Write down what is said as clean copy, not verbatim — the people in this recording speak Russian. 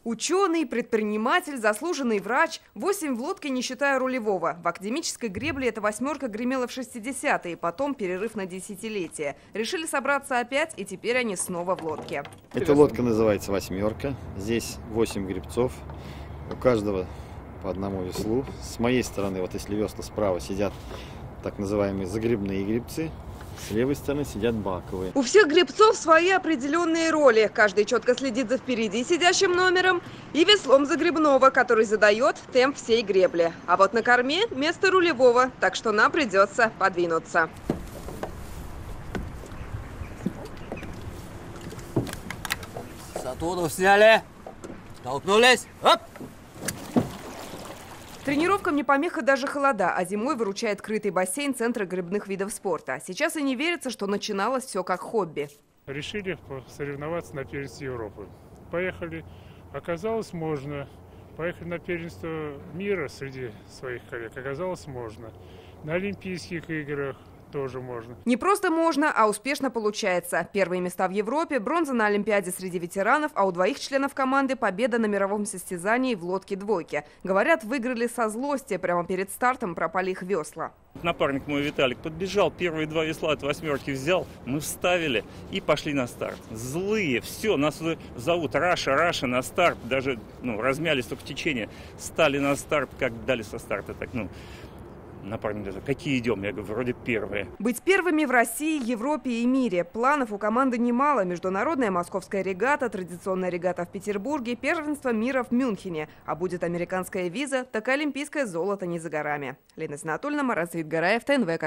Ученый, предприниматель, заслуженный врач. 8 в лодке, не считая рулевого. В академической гребле эта восьмерка гремела в 60-е, потом перерыв на десятилетие. Решили собраться опять, и теперь они снова в лодке. Эта лодка называется «Восьмерка». Здесь 8 гребцов. У каждого по одному веслу. С моей стороны, вот если весла справа, сидят так называемые загребные гребцы. С левой стороны сидят баковые. У всех гребцов свои определенные роли. Каждый четко следит за впереди сидящим номером и веслом загребного, который задает темп всей гребли. А вот на корме место рулевого, так что нам придется подвинуться. Сатуров сняли. Толкнулись. Оп! Тренировкам не помеха даже холода, а зимой выручает крытый бассейн Центра гребных видов спорта. Сейчас и не верится, что начиналось все как хобби. Решили соревноваться на первенстве Европы. Поехали. Оказалось, можно. Поехали на первенство мира среди своих коллег. Оказалось, можно. На Олимпийских играх тоже можно. Не просто можно, а успешно получается. Первые места в Европе, бронза на Олимпиаде среди ветеранов, а у двоих членов команды победа на мировом состязании в лодке-двойке. Говорят, выиграли со злости, прямо перед стартом пропали их весла. Напарник мой Виталик подбежал, первые 2 весла от восьмерки взял, мы вставили и пошли на старт. Злые, все, нас зовут Раша на старт, даже размялись только течение, стали на старт, как дали со старта, так, напарник даже, какие идем? Я говорю, вроде первые. Быть первыми в России, Европе и мире. Планов у команды немало. Международная московская регата, традиционная регата в Петербурге, первенство мира в Мюнхене. А будет американская виза, так и олимпийское золото не за горами. Лена Анатольевна, Марат Саидгараев, ТНВ.